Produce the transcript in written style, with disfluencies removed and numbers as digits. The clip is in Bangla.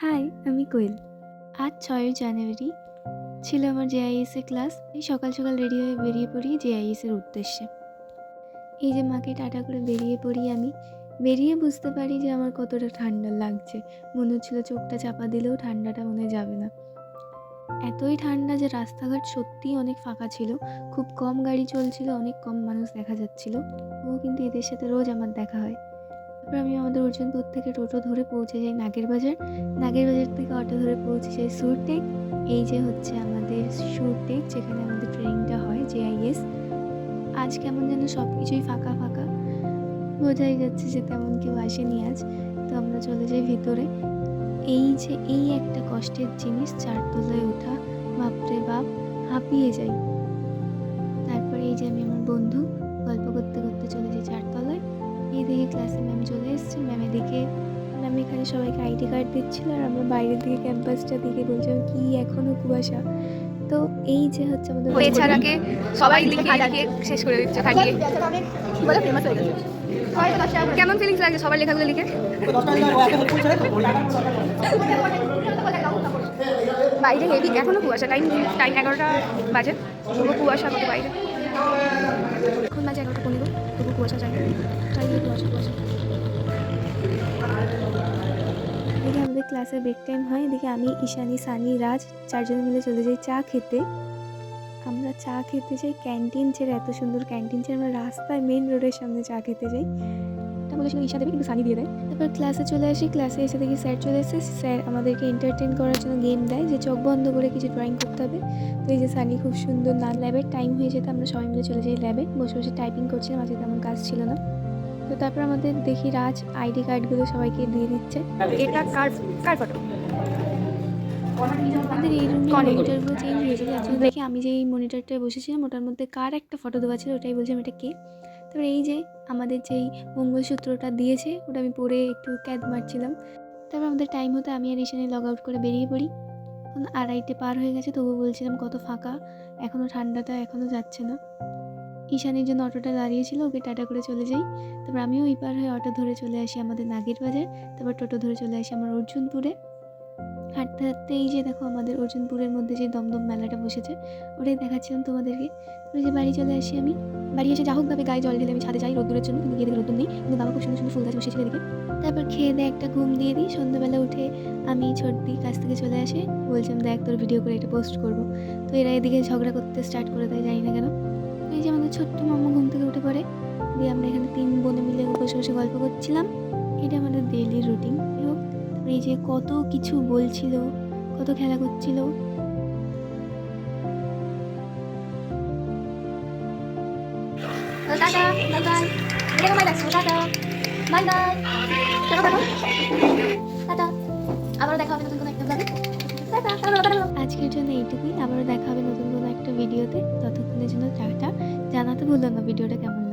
হাই, আমি কোয়েল। আজ ৬ই জানুয়ারি ছিল আমার জেআইএস এর ক্লাস। এই সকাল সকাল রেডি হয়ে বেরিয়ে পড়ি জেআইএস এর উদ্দেশ্যে। এই যে মাকে টাটা করে বেরিয়ে পড়ি আমি। বেরিয়ে বুঝতে পারি যে আমার কতটা ঠান্ডা লাগছে। মনে হচ্ছিল চোখটা চাপা দিলেও ঠান্ডাটা মনে হয় যাবে না। এতই ঠান্ডা যে রাস্তাঘাট সত্যিই অনেক ফাঁকা ছিল। খুব কম গাড়ি চলছিল, অনেক কম মানুষ দেখা যাচ্ছিল। তবুও কিন্তু এদের সাথে রোজ আমার দেখা হয়। তারপর আমি আমাদের অর্জুনপুর থেকে টোটো ধরে পৌঁছে যাই নাগের বাজার। নাগের বাজার থেকে অটো ধরে পৌঁছে যাই সুরটেক। এই যে হচ্ছে আমাদের সুরটেক, যেখানে আমাদের ট্রেনিংটা হয় জেআইএস। আজ কেমন যেন সব কিছুই ফাঁকা ফাঁকা, বোঝাই যাচ্ছে যে তেমন কেউ আসেনি আজ। তো আমরা চলে যাই ভিতরে। এই যে এই একটা কষ্টের জিনিস, চারতলায় ওঠা, বাপরে বাপ, হাঁপিয়ে যাই। তারপরে এই যে আমি আমার বন্ধু গল্প করতে করতে চলে যাই চারতলায়। এইদিকে ক্লাসে ম্যাম চলে এসছে। ম্যাম এখানে সবাইকে আইডি কার্ড দিচ্ছিল, আর আমরা বাইরের দিকে ক্যাম্পাসটা দিকে বলছিলাম কি এখনো কুয়াশা। তো এই যে হচ্ছে আমাদের এছাড়াকে সবাই লিখে শেষ করে দিচ্ছে খাটিয়ে। কেমন ফিলিংস লাগে সবার লেখাগুলো লিখে? বাইরে হেভি, এখনো কুয়াশা। টাইম 11টা বাজে, তবু কুয়াশা কত বাইরে। এখন বাজে 11টা 15, তবু কুয়াশা যায়, চারিদিকে কুয়াশা কুয়াশা। এদিকে আমাদের ক্লাসের ব্রেক টাইম হয়। এদিকে আমি, ঈশানী, সানি, রাজ চারজনে মিলে চলে যাই চা খেতে। আমরা চা খেতে যাই ক্যান্টিন ছেড়ে, এত সুন্দর ক্যান্টিন ছেড়ে আমরা রাস্তায় মেন রোডের সামনে চা খেতে যাই। এটা বলেছিল ঈশা দেবে, কিন্তু সানি দিয়ে দেয়। তারপর ক্লাসে চলে আসি। ক্লাসে এসে দেখি স্যার চলে এসেছে। স্যার আমাদেরকে এন্টারটেন করার জন্য গেম দেয়, যে চোখ বন্ধ করে কিছু ড্রয়িং করতে হবে। তো এই যে সানি খুব সুন্দর না, ল্যাবের টাইম হয়ে যেতে আমরা সবাই মিলে চলে যাই ল্যাবে। বসে বসে টাইপিং করছিলাম, আজকে তেমন কাজ ছিল না। তো তারপর আমাদের দেখি রাজ আইডি কার্ডগুলো সবাইকে দিয়ে দিচ্ছে। এটা কার ফটো? আমাদের এই রুমে মনিটরগুলো চেঞ্জ হয়েছে। যার দেখি আমি যে এই মনিটরটায় বসেছিলাম ওটার মধ্যে কার একটা ফটো দেওয়া ছিল, ওটাই বলছিলাম এটা কে। তারপরে এই যে আমাদের যেই মঙ্গলসূত্রটা দিয়েছে ওটা আমি পরে একটু ক্যাদ মারছিলাম। তারপর আমাদের টাইম হতে আমি আর ঈশানী লগ আউট করে বেরিয়ে পড়ি। এখন 2:30 পার হয়ে গেছে, তবুও বলছিলাম কত ফাঁকা, এখনও ঠান্ডাটা এখনও যাচ্ছে না। ঈশানীর জন্য অটোটা দাঁড়িয়েছিল, ওকে টাটা করে চলে যাই। তারপর আমিও ওই পার হয়ে অটো ধরে চলে আসি আমাদের নাগের বাজার। তারপর টোটো ধরে চলে আসি আমার অর্জুনপুরে। হাঁটতে হাঁটতে এই যে দেখো আমাদের অর্জুনপুরের মধ্যে যে দমদম মেলাটা বসেছে, ওটাই দেখাচ্ছিলাম তোমাদেরকে। ওই যে বাড়ি চলে আসি আমি। বাড়ি এসে যা হোক ভাবে গায়ে জল ঢেলে আমি ছাদে যাই রোদ্দুরের জন্য, কিন্তু গিয়ে দেখি রোদ্দুর নেই, কিন্তু বাবা খুব সুন্দর সুন্দর ফুল গাছ বসেছিল এদিকে। তারপর খেয়ে দিয়ে একটা ঘুম দিয়ে দিই। সন্ধ্যাবেলা উঠে আমি ছোটদি কাছ থেকে চলে আসে, বলছিলাম দেখ তোর ভিডিও করে এটা পোস্ট করবো। তো এরা এদিকে ঝগড়া করতে স্টার্ট করে দেয়, জানি না কেন। এই যে আমাদের ছোট্ট মাম্মা ঘুম থেকে উঠে পড়ে, দিয়ে আমরা এখানে 3 বোনে মিলে বসে বসে গল্প করছিলাম। এটা আমাদের ডেইলি রুটিন। হোক, তারপরে এই যে কত কিছু বলছিল, কত খেলা করছিল। Tata, bye bye. এরকম বাই লাগছে, tata, bye bye. Tata tata, আবার দেখা হবে নতুন কোনো একটা ব্লগে। টাটা, আজকের জন্য এইটুকুই। আবারও দেখা হবে নতুন কোনো একটা ভিডিওতে। ততক্ষণের জন্য টাটা। জানাতে ভুলো না ভিডিওটা কেমন